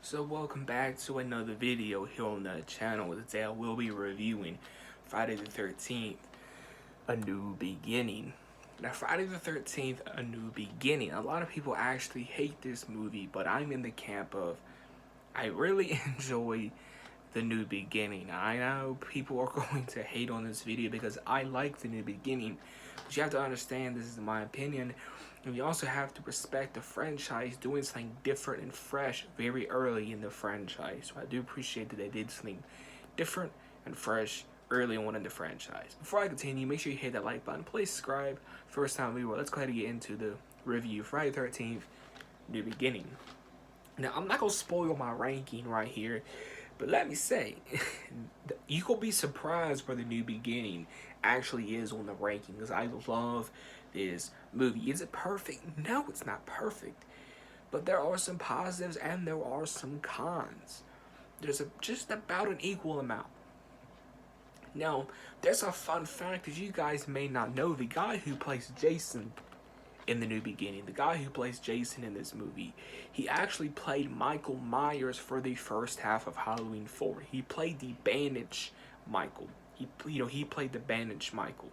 So welcome back to another video here on the channel. Today I will be reviewing Friday the 13th, A New Beginning. Now Friday the 13th, A New Beginning. A lot of people actually hate this movie, but I'm in the camp of I really enjoy The New Beginning. I know people are going to hate on this video because I like The New Beginning, but you have to understand this is my opinion. And we also have to respect the franchise doing something different and fresh very early in the franchise. So I do appreciate that they did something different and fresh early on in the franchise. Before I continue, make sure you hit that like button. Please subscribe. First time viewer, let's go ahead and get into the review. Friday the 13th, New Beginning. Now, I'm not going to spoil my ranking right here, but let me say, you could be surprised where The New Beginning actually is on the ranking, because I love this movie. Is it perfect? No, it's not perfect. But there are some positives and there are some cons. There's just about an equal amount. Now, there's a fun fact that you guys may not know. The guy who plays Jason in The New Beginning, the guy who plays Jason in this movie, he actually played Michael Myers for the first half of Halloween 4. He played the bandage Michael. He played the bandage Michael.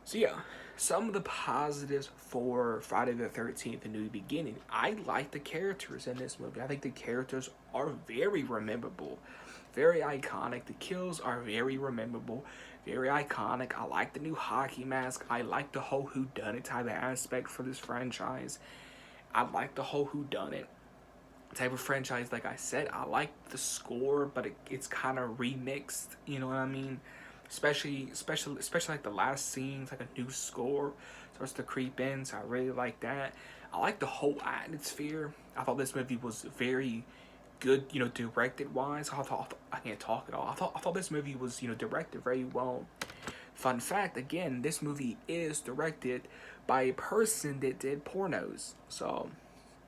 So yeah, some of the positives for Friday the 13th, A New Beginning. I like the characters in this movie. I think the characters are very memorable, very iconic. The kills are very memorable, very iconic. I like the new hockey mask. I like the whole whodunit type of aspect for this franchise. I like the whole whodunit type of franchise. Like I said, I like the score, but it's kind of remixed. You know what I mean? Especially like the last scene's like a new score starts to creep in, so I really like that. I like the whole atmosphere. I thought this movie was very good, directed wise. I can't talk at all. I thought this movie was, directed very well. Fun fact, again, this movie is directed by a person that did pornos. So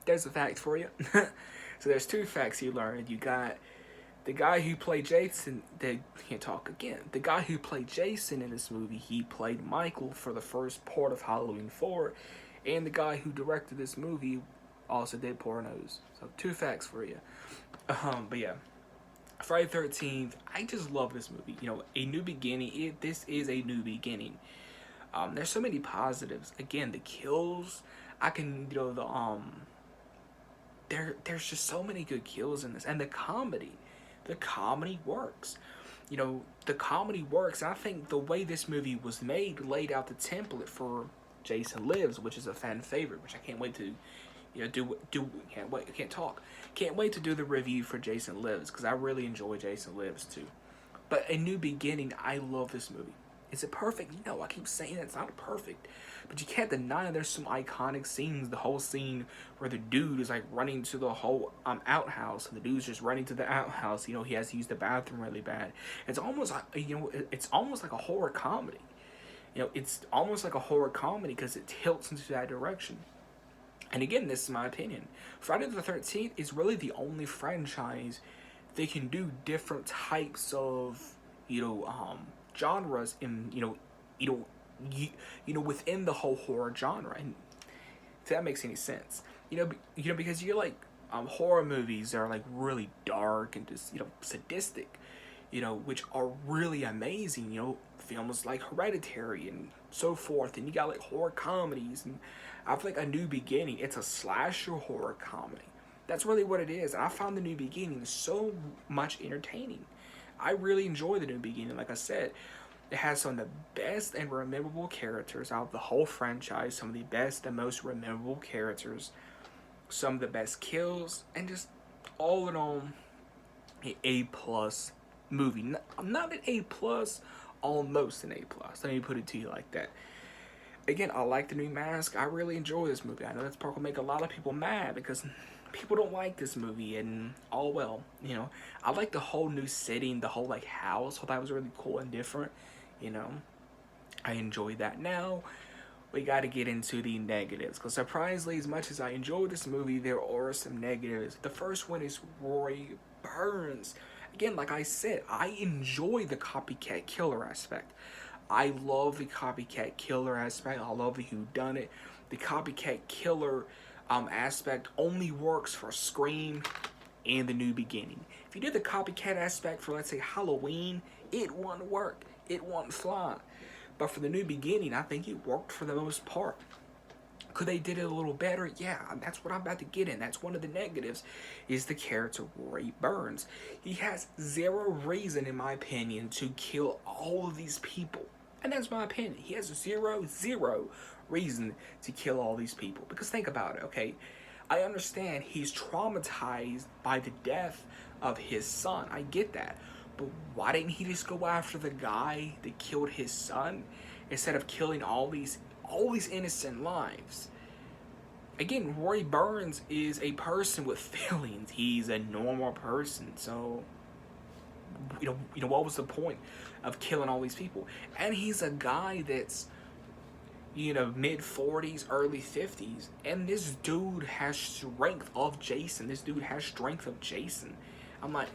there's a fact for you. So there's two facts you learned. You got the guy who played Jason, the guy who played Jason in this movie, he played Michael for the first part of Halloween 4, and the guy who directed this movie also did pornos. So two facts for you. But yeah, Friday the 13th, I just love this movie. A New Beginning. This is a new beginning. There's so many positives. Again, the kills. There's just so many good kills in this, and the comedy. The comedy works. The comedy works. And I think the way this movie was made laid out the template for Jason Lives, which is a fan favorite, which I can't wait to, Can't wait to do the review for Jason Lives, because I really enjoy Jason Lives too. But A New Beginning, I love this movie. Is it perfect? No, I keep saying it's not perfect. But you can't deny there's some iconic scenes. The whole scene where the dude is like running to the whole outhouse, and the dude's just running to the outhouse. He has to use the bathroom really bad. It's almost like it's almost like a horror comedy. It's almost like a horror comedy because it tilts into that direction. And again, this is my opinion. Friday the 13th is really the only franchise that can do different types of genres in within the whole horror genre. And if that makes any sense, because you're like horror movies are like really dark and just sadistic, which are really amazing. Films like Hereditary and so forth, and you got like horror comedies, and I feel like A New Beginning, it's a slasher horror comedy. That's really what it is, and I found The New Beginning so much entertaining. I really enjoy The New Beginning. Like I said, it has some of the best and memorable characters out of the whole franchise, some of the best and most memorable characters, some of the best kills, and just all in all, an A+ movie. Not an A+, almost an A+. Let me put it to you like that. Again, I like the new mask. I really enjoy this movie. I know that's probably make a lot of people mad because people don't like this movie, and all well, I like the whole new setting, the whole like house. I thought that was really cool and different. I enjoy that. Now we got to get into the negatives, because surprisingly, as much as I enjoy this movie, there are some negatives. The first one is Roy Burns. Again, like I said, I enjoy the copycat killer aspect. I love the copycat killer aspect. I love the whodunit. The copycat killer aspect only works for Scream and The New Beginning. If you did the copycat aspect for, let's say, Halloween, it wouldn't work. It wouldn't fly. But for The New Beginning, I think it worked for the most part. Could they did it a little better? Yeah, that's what I'm about to get in. That's one of the negatives, is the character Roy Burns. He has zero reason, in my opinion, to kill all of these people. And that's my opinion. He has zero reason to kill all these people. Because think about it, okay? I understand he's traumatized by the death of his son. I get that. But why didn't he just go after the guy that killed his son instead of killing all these innocent lives? Again, Roy Burns is a person with feelings. He's a normal person. So, you know, what was the point of killing all these people? And he's a guy that's, you know, mid-40s, early 50s. And this dude has strength of Jason. This dude has strength of Jason. I'm like,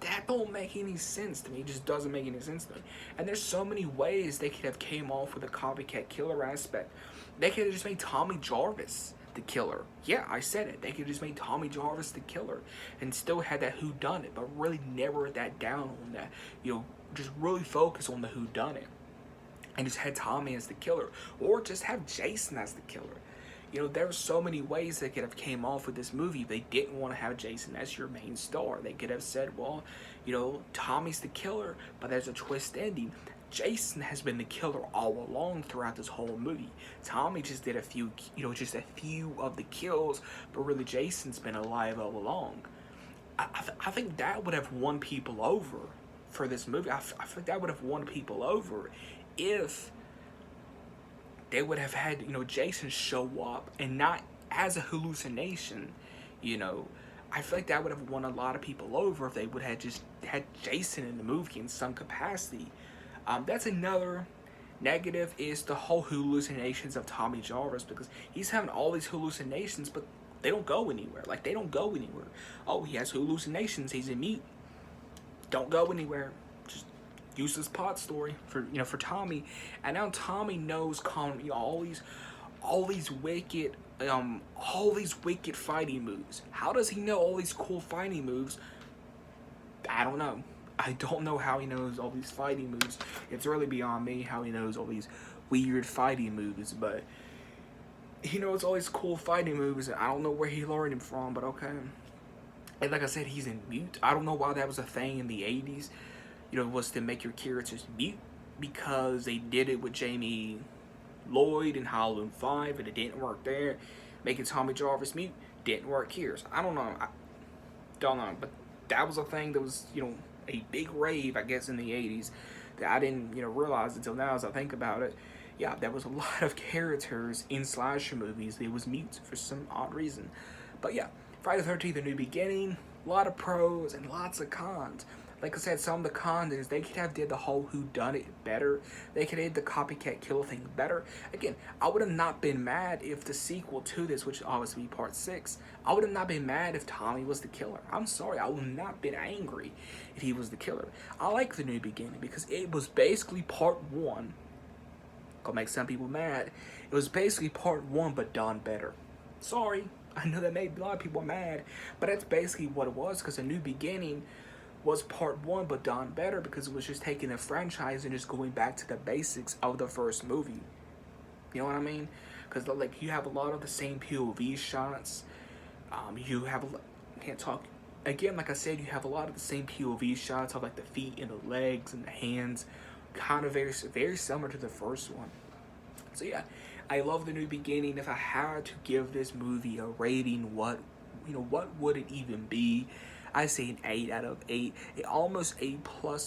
that don't make any sense to me. It just doesn't make any sense to me. And there's so many ways they could have came off with a copycat killer aspect. They could have just made Tommy Jarvis the killer. Yeah, I said it. They could have just made Tommy Jarvis the killer and still had that whodunit, but really narrowed that down on that. You know, just really focus on the whodunit and just had Tommy as the killer, or just have Jason as the killer. You know, there were so many ways they could have came off with this movie if they didn't want to have Jason as your main star. They could have said, well, you know, Tommy's the killer, but there's a twist ending. Jason has been the killer all along throughout this whole movie. Tommy just did a few of the kills, but really Jason's been alive all along. I think that would have won people over for this movie. I think that would have won people over if they would have had, you know, Jason show up and not as a hallucination. You know, I feel like that would have won a lot of people over if they would have just had Jason in the movie in some capacity. That's another negative, is the whole hallucinations of Tommy Jarvis, because he's having all these hallucinations, but they don't go anywhere. Like, they don't go anywhere. Oh, he has hallucinations. He's a mute. Don't go anywhere. Just useless plot story for, you know, for Tommy. And now Tommy knows all these wicked fighting moves. How does he know all these cool fighting moves? I don't know. I don't know how he knows all these fighting moves. It's really beyond me how he knows all these weird fighting moves, but he knows all these cool fighting moves. I don't know where he learned them from, but okay. And like I said, he's in mute. I don't know why that was a thing in the 80s, you know, was to make your characters mute, because they did it with Jamie Lloyd in Halloween 5, and it didn't work there. Making Tommy Jarvis mute didn't work here. So I don't know. But that was a thing that was, you know, a big rave, I guess, in the 80s that I didn't, you know, realize until now as I think about it. Yeah, there was a lot of characters in slasher movies that was mute for some odd reason. But yeah, Friday the 13th, A New Beginning, a lot of pros and lots of cons. Like I said, some of the cons is they could have did the whole whodunit better. They could have did the copycat kill thing better. Again, I would have not been mad if the sequel to this, which obviously be part 6, I would have not been mad if Tommy was the killer. I'm sorry, I would have not been angry if he was the killer. I like The New Beginning because it was basically part 1. Gonna make some people mad. It was basically part 1, but done better. Sorry, I know that made a lot of people mad, but that's basically what it was, because A New Beginning was part 1 but done better, because it was just taking the franchise and just going back to the basics of the first movie. You know what I mean? Because like, you have a lot of the same POV shots. You have can't talk again. Like I said, you have a lot of the same POV shots of like the feet and the legs and the hands, kind of very similar to the first one. So yeah, I love The New Beginning. If I had to give this movie a rating, what would it even be? I say an 8 out of 8, almost A+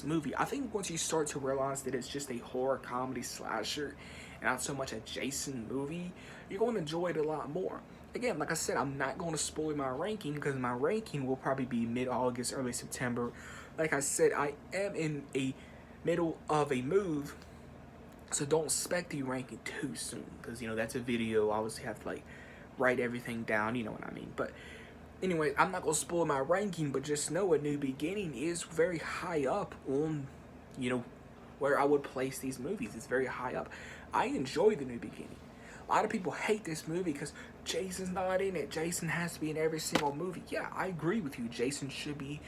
movie. I think once you start to realize that it's just a horror comedy slasher and not so much a Jason movie, you're going to enjoy it a lot more. Again, like I said, I'm not going to spoil my ranking, because my ranking will probably be mid-August, early September. Like I said, I am in a middle of a move, so don't expect the ranking too soon, because, you know, that's a video. I obviously have to like write everything down, you know what I mean. But anyway, I'm not going to spoil my ranking, but just know A New Beginning is very high up on, you know, where I would place these movies. It's very high up. I enjoy The New Beginning. A lot of people hate this movie because Jason's not in it. Jason has to be in every single movie. Yeah, I agree with you. Jason should be,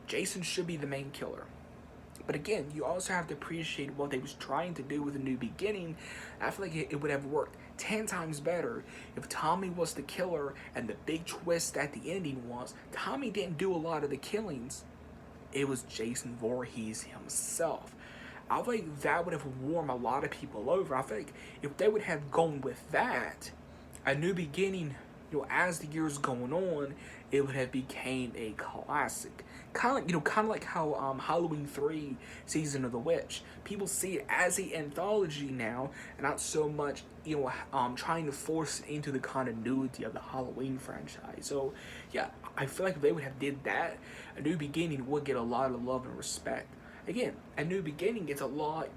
Jason should be the main killer. But again, you also have to appreciate what they was trying to do with A New Beginning. I feel like it would have worked 10 times better if Tommy was the killer, and the big twist at the ending was Tommy didn't do a lot of the killings. It was Jason Voorhees himself. I feel like that would have warmed a lot of people over. I feel like if they would have gone with that, A New Beginning, as the years going on, it would have became a classic. Kind of like how Halloween 3 Season of the Witch. People see it as an anthology now, and not so much, trying to force it into the continuity of the Halloween franchise. So, yeah, I feel like if they would have did that, A New Beginning would get a lot of love and respect. Again, A New Beginning gets a lot,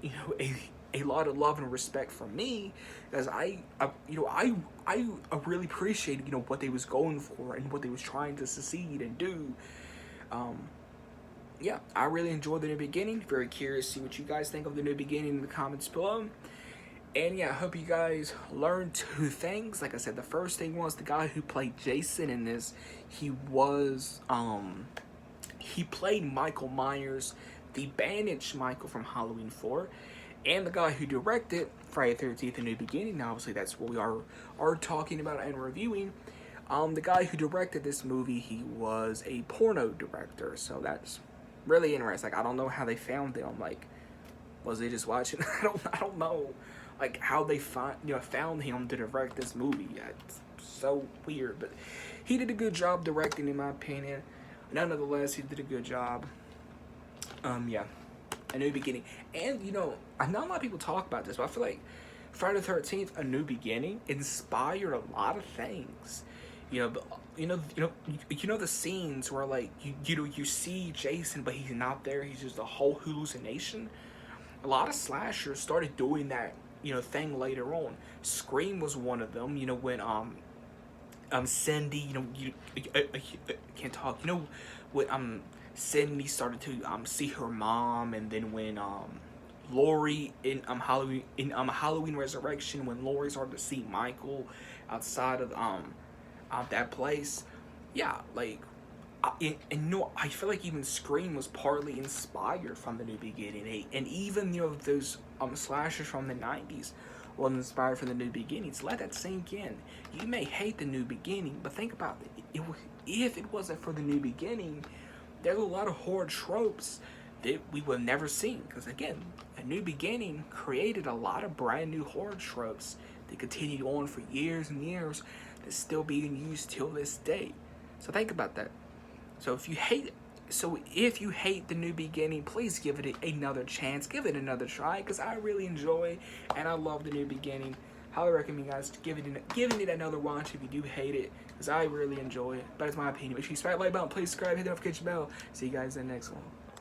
a lot of love and respect from me, as I really appreciated, what they was going for and what they was trying to succeed and do. Yeah, I really enjoyed The New Beginning. Very curious to see what you guys think of The New Beginning in the comments below. And yeah, I hope you guys learned 2 things. Like I said, the first thing was the guy who played Jason in this, he played Michael Myers, the bandaged Michael from Halloween 4. And the guy who directed Friday the 13th, A New Beginning, now obviously that's what we are talking about and reviewing. The guy who directed this movie, he was a porno director, so that's really interesting. Like, I don't know how they found him. Like, was they just watching? I don't know, like, how they found him to direct this movie. It's so weird, but he did a good job directing, in my opinion. Nonetheless, he did a good job. Yeah. A New Beginning. And, I know a lot of people talk about this, but I feel like Friday the 13th, A New Beginning, inspired a lot of things. The scenes where, like, you see Jason, but he's not there. He's just a whole hallucination. A lot of slashers started doing that, thing later on. Scream was one of them, when, Cindy, I can't talk, when, Cindy started to see her mom, and then when Laurie in Halloween Resurrection, when Laurie started to see Michael outside of that place, yeah, like, I feel like even Scream was partly inspired from The New Beginning, and even those slashers from the 90s was inspired from The New Beginning. So let that sink in. You may hate The New Beginning, but think about it. If it wasn't for The New Beginning, there's a lot of horror tropes that we would have never seen. Because again, A New Beginning created a lot of brand new horror tropes that continued on for years and years, that's still being used till this day. So think about that. So if you hate The New Beginning, please give it another chance. Give it another try, because I really enjoy and I love The New Beginning. Highly recommend you guys giving it another watch if you do hate it, because I really enjoy it. But it's my opinion. Make sure you smack the like button, please subscribe, hit the notification bell. See you guys in the next one.